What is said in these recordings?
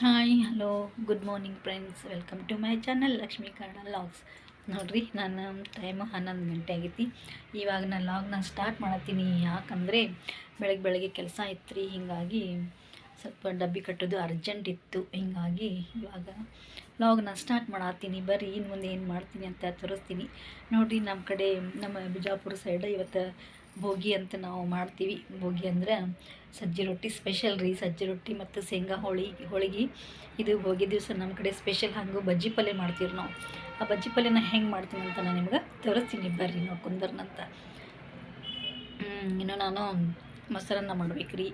Hi hello good morning friends, welcome to my channel Lakshmi Kannada logs. ನೋಡಿರಿ, ನಾನು time 11 ಗಂಟೆ ಆಗೈತಿ. ಇವಾಗ ನಾನು ಲಾಗ್ನ ಸ್ಟಾರ್ಟ್ ಮಾಡತ್ತೀನಿ. ಯಾಕಂದರೆ ಬೆಳಗ್ಗೆ ಕೆಲಸ ಇತ್ತು ರೀ, ಹೀಗಾಗಿ ಸ್ವಲ್ಪ ಡಬ್ಬಿ ಕಟ್ಟೋದು ಅರ್ಜೆಂಟ್ ಇತ್ತು. ಹೀಗಾಗಿ ಇವಾಗ ಲಾಗ್ನ ಸ್ಟಾರ್ಟ್ ಮಾಡತ್ತೀನಿ. ಬರ್ರಿ ಇನ್ನು ಮುಂದೆ ಏನು ಮಾಡ್ತೀನಿ ಅಂತ ತೋರಿಸ್ತೀನಿ. ನೋಡಿರಿ, ನಮ್ಮ ಕಡೆ ನಮ್ಮ ಬಿಜಾಪುರ ಸೈಡ್ ಇವತ್ತು ಭೋಗಿ ಅಂತ ನಾವು ಮಾಡ್ತೀವಿ. ಭೋಗಿ ಅಂದರೆ ಸಜ್ಜಿ ರೊಟ್ಟಿ ಸ್ಪೆಷಲ್ ರೀ. ಸಜ್ಜಿ ರೊಟ್ಟಿ ಮತ್ತು ಶೇಂಗಾ ಹೋಳಿಗೆ ಇದು ಭೋಗಿ ದಿವಸ ನಮ್ಮ ಕಡೆ ಸ್ಪೆಷಲ್. ಹಾಗೂ ಬಜ್ಜಿ ಪಲ್ಯ ಮಾಡ್ತೀವಿ ನಾವು. ಆ ಬಜ್ಜಿ ಪಲ್ಯನ ಹೆಂಗೆ ಮಾಡ್ತೀನಿ ಅಂತ ನಾನು ನಿಮ್ಗೆ ತೋರಿಸ್ತೀನಿ. ಬರ್ರಿ ನೋಡ್ಕೊಂಡು ಬರ್ನಂತ. ಇನ್ನು ನಾನು ಮೊಸರನ್ನ ಮಾಡ್ಬೇಕು ರೀ.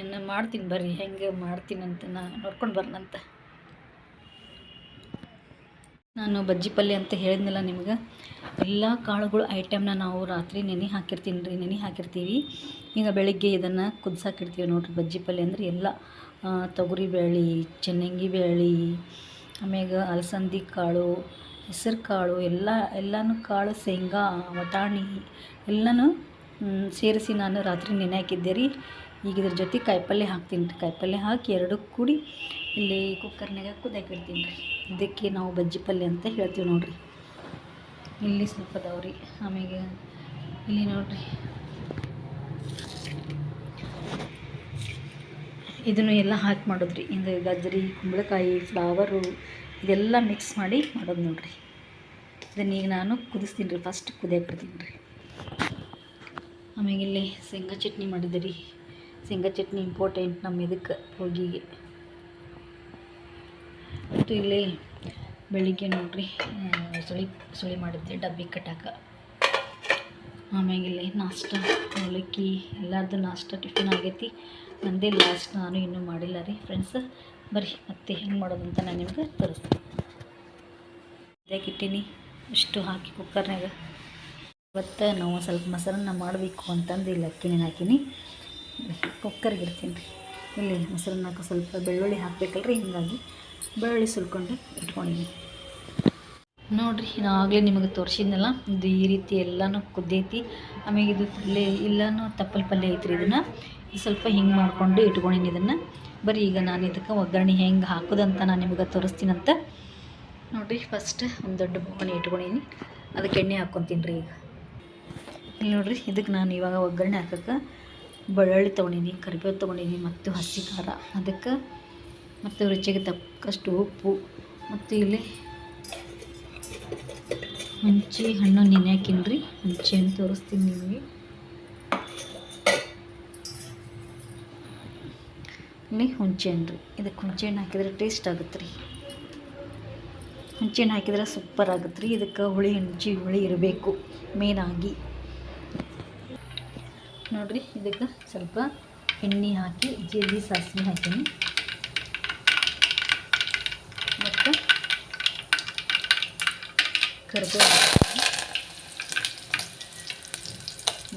ಇನ್ನು ಮಾಡ್ತೀನಿ, ಬರ್ರಿ ಹೆಂಗೆ ಮಾಡ್ತೀನಿ ಅಂತ ನೋಡ್ಕೊಂಡು ಬರ್ನಂತ. ನಾನು ಬಜ್ಜಿ ಪಲ್ಯ ಅಂತ ಹೇಳಿದ್ನಲ್ಲ ನಿಮ್ಗೆ, ಎಲ್ಲ ಕಾಳುಗಳು ಐಟಮ್ನ ನಾವು ರಾತ್ರಿ ನೆನೆ ಹಾಕಿರ್ತೀವಿ. ಈಗ ಬೆಳಿಗ್ಗೆ ಇದನ್ನು ಕುದಿಸಾಕಿರ್ತೀವಿ ನೋಡಿರಿ. ಬಜ್ಜಿ ಪಲ್ಯ ಅಂದರೆ ಎಲ್ಲ ತೊಗರಿ ಬೇಳೆ, ಚೆನ್ನಂಗಿ ಬೇಳೆ, ಆಮ್ಯಾಗ ಅಲಸಂದಿ ಕಾಳು, ಹೆಸರು ಕಾಳು, ಎಲ್ಲನೂ ಕಾಳು, ಶೇಂಗಾ, ವಟಾಣಿ ಎಲ್ಲನೂ ಸೇರಿಸಿ ನಾನು ರಾತ್ರಿ ನೆನೆ ಹಾಕಿದ್ದೆ ರೀ. ಈಗ ಇದ್ರ ಜೊತೆ ಕಾಯಿಪಲ್ಯ ಹಾಕ್ತೀನಿ ರೀ. ಕಾಯಿಪಲ್ಯ ಹಾಕಿ ಎರಡು ಕೂಡಿ ಇಲ್ಲಿ ಕುಕ್ಕರ್ನಾಗ ಕುದಾಕಿಡ್ತೀನಿ ರೀ. ಇದಕ್ಕೆ ನಾವು ಬಜ್ಜಿ ಪಲ್ಯ ಅಂತ ಹೇಳ್ತೀವಿ ನೋಡಿರಿ. ಇಲ್ಲಿ ಸ್ವಲ್ಪ ಅದಾವ್ರಿ. ಆಮೇಲೆ ಇಲ್ಲಿ ನೋಡಿರಿ, ಇದನ್ನು ಎಲ್ಲ ಹಾಕಿ ಮಾಡೋದ್ರಿ. ಹಿಂಗೆ ಗಜ್ಜರಿ, ಕುಂಬಳಕಾಯಿ, ಫ್ಲವರು ಇದೆಲ್ಲ ಮಿಕ್ಸ್ ಮಾಡಿ ಮಾಡೋದು ನೋಡಿರಿ. ಇದನ್ನ ಈಗ ನಾನು ಕುದಿಸ್ತೀನಿ ರೀ. ಫಸ್ಟ್ ಕುದಿಯಾಕಿಡ್ತೀನಿ ರೀ. ಆಮೇಲೆ ಇಲ್ಲಿ ಶೇಂಗಾ ಚಟ್ನಿ ಮಾಡಿದ್ದೆ ರೀ. ಶೇಂಗಾ ಚಟ್ನಿ ಇಂಪಾರ್ಟೆಂಟ್ ನಮ್ಮ ಇದಕ್ಕೆ, ಹೋಗಿಗೆ. ಮತ್ತು ಇಲ್ಲಿ ಬೆಳಿಗ್ಗೆ ನೋಡಿರಿ ಸುಳಿ ಮಾಡಿದ್ದೆ ಡಬ್ಬಿ ಕಟ್ಟಾಕ. ಆಮ್ಯಾಗ ಇಲ್ಲಿ ನಾಷ್ಟ ಅವಲಕ್ಕಿ ಎಲ್ಲರದ್ದು ನಾಷ್ಟ ಟಿಫಿನ್ ಆಗೈತಿ. ನಂದೇ ಲಾಸ್ಟ್, ನಾನು ಇನ್ನೂ ಮಾಡಿಲ್ಲ ರೀ ಫ್ರೆಂಡ್ಸ್. ಬರ್ರಿ ಮತ್ತೆ ಹೆಂಗೆ ಮಾಡೋದು ಅಂತ ನಾನು ನಿಮ್ಗೆ ತೋರಿಸ್ತೀನಿ. ಇಟ್ಟಿನಿ ಇಷ್ಟು ಹಾಕಿ ಕುಕ್ಕರ್ನಾಗ. ಇವತ್ತು ನಾವು ಸ್ವಲ್ಪ ಮೊಸರನ್ನ ಮಾಡಬೇಕು ಅಂತಂದು ಇಲ್ಲಿ ಅಕ್ಕಿನ ಹಾಕೀನಿ. ಕುಕ್ಕರ್ಗೆ ಇಡ್ತೀನಿ ರೀ. ಇಲ್ಲಿ ಮೊಸರನ್ನಕ್ಕೆ ಸ್ವಲ್ಪ ಬೆಳ್ಳುಳ್ಳಿ ಹಾಕಬೇಕಲ್ರಿ, ಹೀಗಾಗಿ ಬೆಳ್ಳುಳ್ಳಿ ಸುಲ್ಕೊಂಡು ಇಟ್ಕೊಂಡಿದ್ದೀನಿ ನೋಡಿರಿ. ಆಗಲೇ ನಿಮಗೆ ತೋರಿಸಿದ್ನಲ್ಲ, ಇದು ಈ ರೀತಿ ಎಲ್ಲನೂ ಕುದ್ದೈತಿ. ಆಮೇಲೆ ಇದು ಪಲ್ಯ ಎಲ್ಲನೂ ತಪ್ಪಲು ಪಲ್ಯ ಐತ್ರಿ. ಇದನ್ನು ಸ್ವಲ್ಪ ಹಿಂಗೆ ಮಾಡಿಕೊಂಡು ಇಟ್ಕೊಂಡಿನಿ. ಇದನ್ನು ಬರೀ ಈಗ ನಾನು ಇದಕ್ಕೆ ಒಗ್ಗರಣೆ ಹೆಂಗೆ ಹಾಕೋದಂತ ನಾನು ನಿಮಗೆ ತೋರಿಸ್ತೀನಂತ ನೋಡಿರಿ. ಫಸ್ಟ್ ಒಂದು ದೊಡ್ಡ ಬೋಗಣಿ ಇಟ್ಕೊಂಡಿನಿ, ಅದಕ್ಕೆ ಎಣ್ಣೆ ಹಾಕ್ಕೊತೀನಿ ರೀ. ಈಗ ಇಲ್ಲಿ ನೋಡಿರಿ, ಇದಕ್ಕೆ ನಾನು ಇವಾಗ ಒಗ್ಗರಣೆ ಹಾಕೋಕ್ಕೆ ಬೆಳ್ಳುಳ್ಳಿ ತೊಗೊಂಡಿನಿ, ಕರಿಬೇವು ತೊಗೊಂಡಿನಿ ಮತ್ತು ಹಸಿ ಖಾರ, ಅದಕ್ಕೆ ಮತ್ತು ರುಚಿಗೆ ತಕ್ಕಷ್ಟು ಉಪ್ಪು, ಮತ್ತು ಇಲ್ಲಿ ಹುಂಚಿ ಹಣ್ಣು ನೆನೆ ಹಾಕಿನಿ ರೀ. ಹುಂಚಿ ಹಣ್ಣು ತೋರಿಸ್ತೀನಿ ನಿಮಗೆ. ಇಲ್ಲಿ ಹುಂಚಿ ಹಣ್ಣು ರೀ. ಇದಕ್ಕೆ ಹುಂಚಿ ಹಣ್ಣು ಹಾಕಿದ್ರೆ ಟೇಸ್ಟ್ ಆಗುತ್ತೆ ರೀ. ಹುಂಚಿ ಹಣ್ಣು ಹಾಕಿದ್ರೆ ಸೂಪರ್ ಆಗುತ್ತೆ ರೀ. ಇದಕ್ಕೆ ಹುಳಿ ಇರಬೇಕು ಮೇನಾಗಿ ನೋಡಿರಿ. ಇದಕ್ಕೆ ಸ್ವಲ್ಪ ಎಣ್ಣೆ ಹಾಕಿ ಜೀರಿಗೆ ಸಾಸಿವೆ ಹಾಕೀನಿ, ಮತ್ತು ಕರಿಬೇವು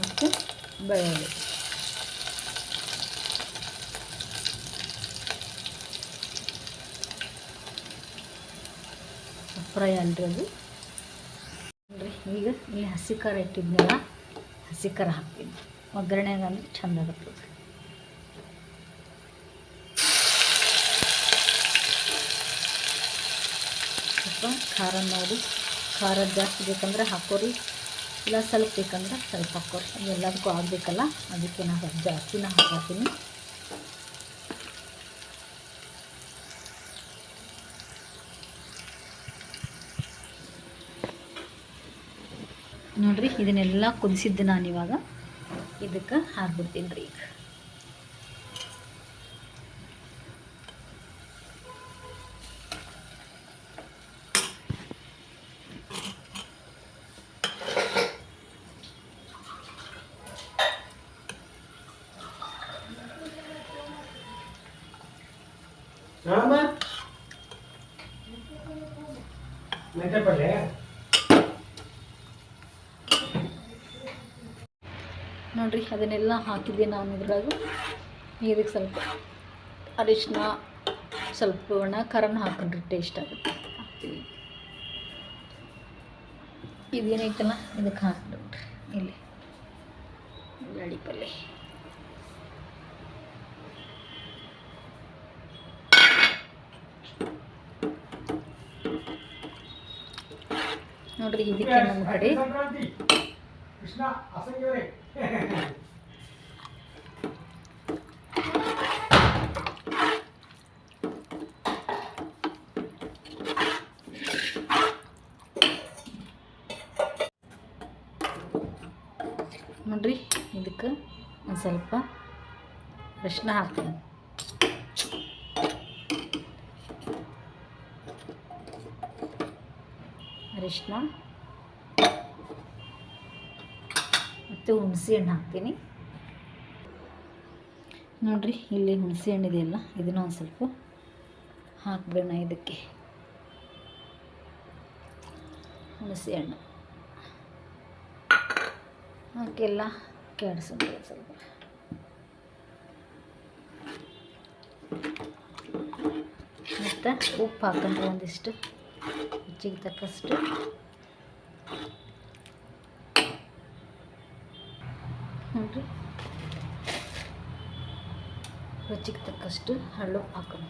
ಮತ್ತು ಬೆಳ್ಳುಳ್ಳಿ. ಫ್ರೈ ಅಲ್ರಿ ಅದು ನೋಡಿರಿ. ಈಗ ಇಲ್ಲಿ ಹಸಿ ಖಾರ ಇಟ್ಟಿದ್ನಲ್ಲ, ಹಸಿ ಖಾರ ಹಾಕ್ತೀನಿ ಒಗ್ಗರಣೆಗೆ, ಅಂದ್ರೆ ಚೆಂದ ಆಗುತ್ತೆ. ಸ್ವಲ್ಪ ಖಾರ ನೋಡಿ, ಖಾರ ಜಾಸ್ತಿ ಬೇಕಂದ್ರೆ ಹಾಕೋರಿ, ಇಲ್ಲ ಸ್ವಲ್ಪ ಬೇಕಂದ್ರೆ ಸ್ವಲ್ಪ ಹಾಕೋರಿ. ಎಲ್ಲದಕ್ಕೂ ಆಗಬೇಕಲ್ಲ, ಅದಕ್ಕೆ ನಾನು ಸ್ವಲ್ಪ ಜಾಸ್ತಿನ ಹಾಕ್ತೀನಿ. ನೋಡಿರಿ, ಇದನ್ನೆಲ್ಲ ಕುದಿಸಿದ್ದು ನಾನು ಇವಾಗ ಇದಕ್ಕೆ ಹಾಕ್ಬಿಡ್ತೀನಿ ರೀ. ಈಗ ನೋಡಿರಿ, ಅದನ್ನೆಲ್ಲ ಹಾಕಿದ್ದೆ ನಾನು ಇದ್ರಾಗ. ಇದಕ್ಕೆ ಸ್ವಲ್ಪ ಅರಿಶಿನ, ಸ್ವಲ್ಪ ಒಣ ಖಾರನ ಹಾಕೊಂಡ್ರೆ ಟೇಸ್ಟ್ ಆಗುತ್ತೆ. ಹಾಕ್ತೀವಿ. ಇದೇನೈತಲ್ಲ, ಇದಕ್ಕೆ ಹಾಕ್ಬಿಡ್ರಿ. ಇಲ್ಲಿ ಬ್ಯಾಳಿ ಪಲ್ಯ ನೋಡ್ರಿ ಇದಕ್ಕೆ ನಮ್ಮ ಕಡೆ ನೋಡ್ರಿ ಇದಕ್ಕೆ ಒಂದು ಸ್ವಲ್ಪ ಅರಿಶಿನ ಹಾಕ್ತೀನಿ. ಅರಿಶಿನ ಮತ್ತು ಹುಣಸೆ ಹಣ್ಣು ಹಾಕ್ತೀನಿ. ನೋಡ್ರಿ ಇಲ್ಲಿ ಹುಣಸೆ ಹಣ್ಣು ಇದೆಯಲ್ಲ, ಇದನ್ನು ಒಂದು ಸ್ವಲ್ಪ ಹಾಕ್ಬಿಡೋಣ. ಇದಕ್ಕೆ ಹುಣಸೆ ಹಣ್ಣು ಹಾಕೆಲ್ಲ ಕೆಡಿಸೋಣ ಸ್ವಲ್ಪ. ಮತ್ತು ಉಪ್ಪು ಹಾಕೊಂಡ್ರೆ ಒಂದಿಷ್ಟು ರುಚಿಗೆ ತಕ್ಕಷ್ಟು. ನೋಡಿರಿ ರುಚಿಗೆ ತಕ್ಕಷ್ಟು ಹಳ್ಳುಪ್ಪು ಹಾಕೋಣ.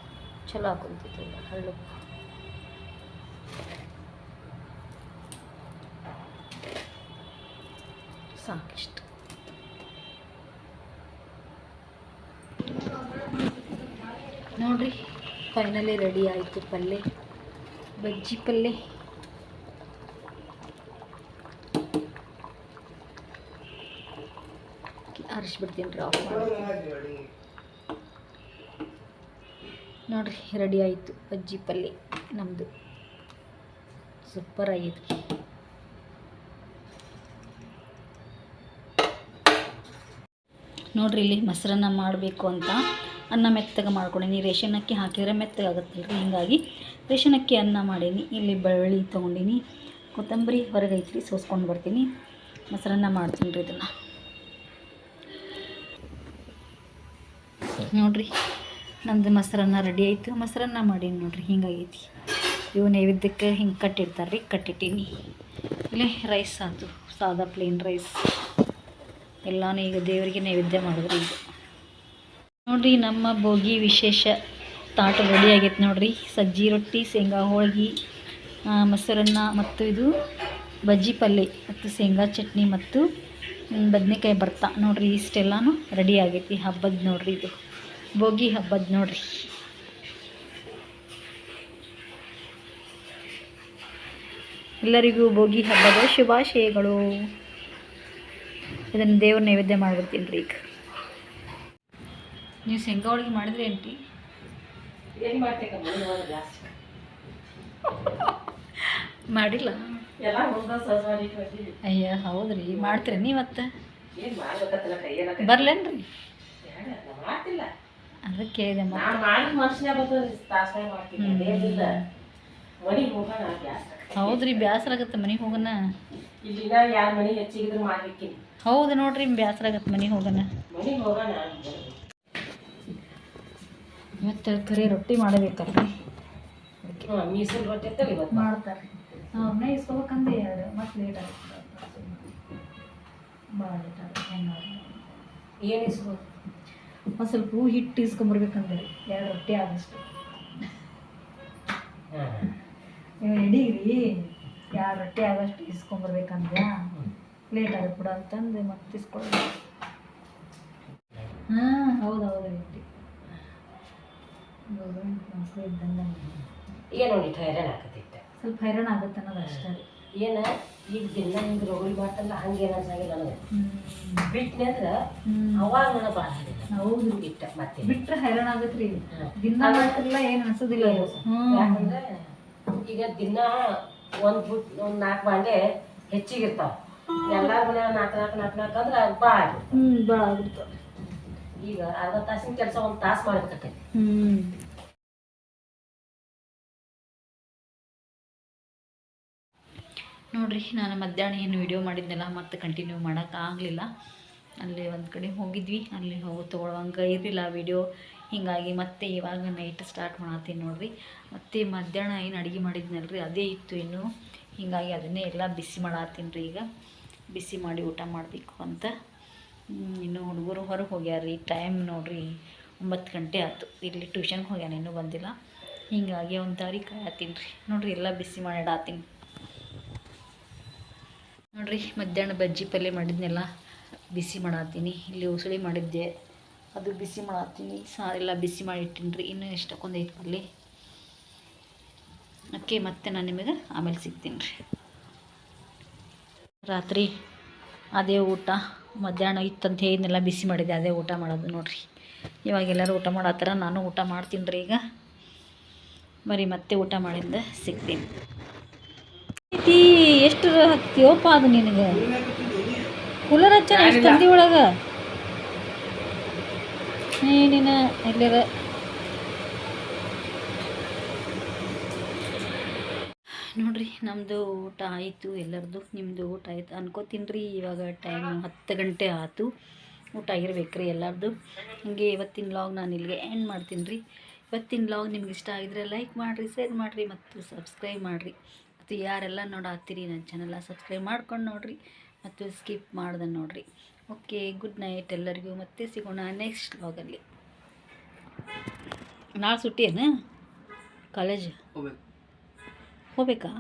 ಚಲೋ ಹಾಕೊಂತಿದ್ದಲ್ಲ ಹಳ್ಳುಪ್ಪು. ಸಾಕಿಷ್ಟು. ನೋಡಿರಿ ಫೈನಲಿ ರೆಡಿ ಆಯಿತು ಪಲ್ಯ, ಬಜ್ಜಿ ಪಲ್ಯ. ಆರಿಸ್ಬಿಡ್ತೀನಿ ರೀ, ಆಫ್ ಮಾಡಿ. ನೋಡಿರಿ ರೆಡಿ ಆಯಿತು ಬಜ್ಜಿ ಪಲ್ಯ ನಮ್ಮದು. ಸೂಪರ್ ಆಗೈತಿ. ನೋಡಿರಿ ಇಲ್ಲಿ ಮೊಸರನ್ನ ಮಾಡಬೇಕು ಅಂತ ಅನ್ನ ಮೆತ್ತಗೆ ಮಾಡ್ಕೊಂಡೀನಿ. ರೇಷನ್ ಅಕ್ಕಿ ಹಾಕಿದರೆ ಮೆತ್ತಗೆ ಆಗುತ್ತಲ್ಲ ರೀ, ಹೀಗಾಗಿ ರೇಷನ್ ಅಕ್ಕಿ ಅನ್ನ ಮಾಡೀನಿ. ಇಲ್ಲಿ ಬೆಳ್ಳುಳ್ಳಿ ತೊಗೊಂಡಿನಿ, ಕೊತ್ತಂಬರಿ ಹೊರಗೆ ಐತ್ರಿ, ಸೋಸ್ಕೊಂಡು ಬರ್ತೀನಿ. ಮೊಸರನ್ನ ಮಾಡ್ತೀನಿ ರೀ ಇದನ್ನು. ನೋಡಿರಿ ನಮ್ಮದು ಮೊಸರನ್ನ ರೆಡಿ ಆಯಿತು. ಮೊಸರನ್ನ ಮಾಡೀನಿ ನೋಡಿರಿ, ಹಿಂಗಾಗೈತಿ. ಇವು ನೈವೇದ್ಯಕ್ಕೆ ಹಿಂಗೆ ಕಟ್ಟಿರ್ತಾರೆ ರೀ, ಕಟ್ಟಿಟ್ಟೀನಿ. ಇಲ್ಲಿ ರೈಸ್ ಆಯಿತು, ಸಾದಾ ಪ್ಲೇನ್ ರೈಸ್ ಎಲ್ಲನೂ ಈಗ ದೇವರಿಗೆ ನೈವೇದ್ಯ ಮಾಡಿದ್ರಿ. ಈಗ ನೋಡಿರಿ ನಮ್ಮ ಭೋಗಿ ವಿಶೇಷ ತಾಟ ರೆಡಿ ಆಗೈತೆ ನೋಡಿರಿ. ಸಜ್ಜಿ ರೊಟ್ಟಿ, ಶೇಂಗಾ ಹೋಳ್ಗೆ, ಮೊಸರನ್ನ ಮತ್ತು ಇದು ಬಜ್ಜಿ ಪಲ್ಯ ಮತ್ತು ಶೇಂಗಾ ಚಟ್ನಿ ಮತ್ತು ಬದನೆಕಾಯಿ ಭರ್ತಾ. ನೋಡಿರಿ ಇಷ್ಟೆಲ್ಲನೂ ರೆಡಿ ಆಗೈತಿ. ಹಬ್ಬದ ನೋಡಿರಿ, ಇದು ಭೋಗಿ ಹಬ್ಬದ ನೋಡಿರಿ. ಎಲ್ಲರಿಗೂ ಭೋಗಿ ಹಬ್ಬದ ಶುಭಾಶಯಗಳು. ಇದನ್ನು ದೇವ್ರ ನೈವೇದ್ಯ ಮಾಡಿಬಿಡ್ತೀನಿ ರೀ. ಈಗ ನೀವು ಶೇಂಗಾ ಹೋಳಿಗೆ ಮಾಡಿದ್ರಿ ಏನ್ರಿ? ಮಾಡಿಲ್ಲ. ಅಯ್ಯ ಹೌದ್ರಿ, ಮಾಡ್ತೀರಿ ನೀವತ್ತು? ಬರ್ಲೇನ್ರಿ? ಅದಕ್ಕೆ ಕೇಳಿದೆ. ಹೌದ್ರಿ, ಬ್ಯಾಸರ ಆಗತ್ತೆ ಮನೆಗೆ ಹೋಗೋಣ. ಹೌದು ನೋಡ್ರಿ, ಬ್ಯಾಸರ ಆಗತ್ತೆ ಮನೆಗೆ ಹೋಗೋಣ. ಮತ್ತು ಕರಿ ರೊಟ್ಟಿ ಮಾಡಬೇಕಲ್ರಿ, ಮೀಸಲು ರೊಟ್ಟಿ ಮಾಡ್ತಾರೆ. ಅವ್ರನ್ನೇ ಇಸ್ಕೋಬೇಕಂದ್ರೆ ಎರಡು ಮತ್ತು ಲೇಟ್ ಆಗುತ್ತೆ. ಭಾಳ ಲೇಟ್ ಆಗುತ್ತೆ. ಏನು ಇಸ್ಬೋದು? ಒಂದು ಸ್ವಲ್ಪ ಹಿಟ್ಟು ಇಸ್ಕೊಂಬರ್ಬೇಕಂದ್ರೆ 2 ರೊಟ್ಟಿ ಆದಷ್ಟು. ಹಿಡೀರಿ, 2 ರೊಟ್ಟಿ ಆದಷ್ಟು ಇಸ್ಕೊಂಬರ್ಬೇಕಂದ್ರೆ ಲೇಟ್ ಆಗುತ್ತೆ ಬಿಡ ಅಂತಂದು ಮತ್ತೆ ಇಸ್ಕೊಳ್ಳೋದು. ಹಾಂ ಹೌದು ರೊಟ್ಟಿ ಮಕ್ಕಳು ಇದ್ದಂಗೆ ಏನು ಹೈರಾಣ ಆಗತ್ತಿತ್ತು, ಸ್ವಲ್ಪ ಹೈರಾಣ ಆಗುತ್ತೆ ಅನ್ನೋದು ಅಷ್ಟೇ ರೀ. ಏನು ಈಗ ದಿನ ಹಿಂಗೆ ರೋಗಳಿ ಮಾಡ್ತಲ್ಲ ಹಂಗೇನು ಅನ್ಸಾಗಿಲ್ಲ ನನಗೆ. ಬಿಟ್ಟನೆ ಅಂದ್ರೆ ಅವಾಗ ನನಗೆ ಭಾಳ ಹೌದು ಬಿಟ್ಟ ಮತ್ತೆ ಬಿಟ್ಟರೆ ಹೈರಾಣ ಆಗತ್ತೆ ರೀ. ದಿನ ಮಾಡ್ತಿಲ್ಲ ಏನು ಅನ್ಸೋದಿಲ್ಲ. ಯಾಕಂದ್ರೆ ಈಗ ದಿನ ಒಂದು 4 ಬಾಂಡೆ ಹೆಚ್ಚಿಗಿರ್ತಾವ. ಎಲ್ಲಾರ ಮನ್ಯಾಗ 4 ಅಂದ್ರೆ ಭಾಳ ಭಾಳ ಆಗಿರ್ತಾವ. ಈಗ ಅರ್ಧ ತಾಸಿನ ಕೆಲಸ 1 ತಾಸು ಮಾಡಬೇಕತ್ತೆ. ನೋಡಿರಿ ನಾನು ಮಧ್ಯಾಹ್ನ ಏನು ವಿಡಿಯೋ ಮಾಡಿದ್ನಲ್ಲ ಮತ್ತೆ ಕಂಟಿನ್ಯೂ ಮಾಡೋಕ್ಕಾಗಲಿಲ್ಲ. ಅಲ್ಲಿ ಒಂದು ಕಡೆ ಹೋಗಿದ್ವಿ, ಅಲ್ಲಿ ಹೋಗಿ ತೊಗೊಳೋಂಗೆ ಇರಲಿಲ್ಲ ವಿಡಿಯೋ. ಹೀಗಾಗಿ ಮತ್ತೆ ಇವಾಗ ನೈಟ್ ಸ್ಟಾರ್ಟ್ ಮಾಡತ್ತೀನಿ ನೋಡಿರಿ. ಮತ್ತು ಮಧ್ಯಾಹ್ನ ಏನು ಅಡುಗೆ ಮಾಡಿದ್ನಲ್ರಿ ಅದೇ ಇತ್ತು ಇನ್ನೂ. ಹೀಗಾಗಿ ಅದನ್ನೇ ಎಲ್ಲ ಬಿಸಿ ಮಾಡತ್ತೀನಿ ರೀ. ಈಗ ಬಿಸಿ ಮಾಡಿ ಊಟ ಮಾಡಬೇಕು ಅಂತ. ಇನ್ನು ಹುಡುಗರು ಹೊರಗೆ ಹೋಗ್ಯಾರ. ಟೈಮ್ ನೋಡಿರಿ 9 ಗಂಟೆ ಆಯ್ತು. ಇಲ್ಲಿ ಟ್ಯೂಷನ್ಗೆ ಹೋಗ್ಯಾನ, ಇನ್ನೂ ಬಂದಿಲ್ಲ. ಹೀಗಾಗಿ ಒಂದು ದಾರಿ ಕಾಯತ್ತೀನಿ ರೀ. ನೋಡಿರಿ ಎಲ್ಲ ಬಿಸಿ ಮಾಡಿ ಇಡಾತೀನಿ. ನೋಡಿರಿ ಮಧ್ಯಾಹ್ನ ಬಜ್ಜಿ ಪಲ್ಯ ಮಾಡಿದ್ನೆಲ್ಲ ಬಿಸಿ ಮಾಡತ್ತೀನಿ. ಇಲ್ಲಿ ಉಸುಳಿ ಮಾಡಿದ್ದೆ ಅದು ಬಿಸಿ ಮಾಡತ್ತೀನಿ. ಸಾರೆಲ್ಲ ಬಿಸಿ ಮಾಡಿಟ್ಟಿನಿ ರೀ. ಇನ್ನೂ ಎಷ್ಟಕ್ಕೊಂದು ಐತೆ ಪಲ್ಯ. ಓಕೆ, ಮತ್ತೆ ನಾನು ನಿಮಗೆ ಆಮೇಲೆ ಸಿಗ್ತೀನಿ ರೀ. ರಾತ್ರಿ ಅದೇ ಊಟ ಮಧ್ಯಾಹ್ನ ಇತ್ತಂತ ಹೇಳಿದ್ನೆಲ್ಲ ಬಿಸಿ ಮಾಡಿದ್ದೆ, ಅದೇ ಊಟ ಮಾಡೋದು ನೋಡಿರಿ. ಇವಾಗ ಎಲ್ಲರೂ ಊಟ ಮಾಡತ್ತಾರ, ನಾನು ಊಟ ಮಾಡ್ತೀನಿ ರೀ ಈಗ. ಬರೀ ಮತ್ತೆ ಊಟ ಮಾಡಿಂದ ಸಿಗ್ತೀನಿ. ಎಷ್ಟು ಹತ್ತಿಯೋಪ ಅದು ನಿನಗೆ ಕೂಲರ್ ಹಚ್ಚ ಎಷ್ಟು ತಂದಿ ಒಳಗೆ ನೀನ ಎಲ್ಲರ ನೋಡಿರಿ. ನಮ್ಮದು ಊಟ ಆಯಿತು ಎಲ್ಲರದು. ನಿಮ್ಮದು ಊಟ ಆಯ್ತು ಅನ್ಕೋತೀನಿ ರೀ. ಇವಾಗ ಟೈಮ್ 10 ಗಂಟೆ ಆಯ್ತು. ಊಟ ಆಗಿರ್ಬೇಕು ರೀ ಎಲ್ಲರದು. ಹಾಗೆ ಇವತ್ತಿನ ಲಾಗ್ ನಾನು ಇಲ್ಲಿಗೆ ಎಂಡ್ ಮಾಡ್ತೀನಿ ರೀ. ಇವತ್ತಿನ ಲಾಗ್ ನಿಮ್ಗೆ ಇಷ್ಟ ಆಗಿದ್ರೆ ಲೈಕ್ ಮಾಡಿರಿ, ಶೇರ್ ಮಾಡಿರಿ ಮತ್ತು ಸಬ್ಸ್ಕ್ರೈಬ್ ಮಾಡಿರಿ. ಮತ್ತು ಯಾರೆಲ್ಲ ನೋಡಾತ್ತೀರಿ ನನ್ನ ಚಾನಲ್ನ ಸಬ್ಸ್ಕ್ರೈಬ್ ಮಾಡ್ಕೊಂಡು ನೋಡಿರಿ ಮತ್ತು ಸ್ಕಿಪ್ ಮಾಡ್ದೆ ನೋಡಿರಿ. ಓಕೆ, ಗುಡ್ ನೈಟ್ ಎಲ್ಲರಿಗೂ. ಮತ್ತೆ ಸಿಗೋಣ ನೆಕ್ಸ್ಟ್ ಲಾಗಲ್ಲಿ. ನಾಳೆ ಸುಟ್ಟಿ ಏನು ಕಾಲೇಜ್ ಹೋಗ್ಬೇಕಾ?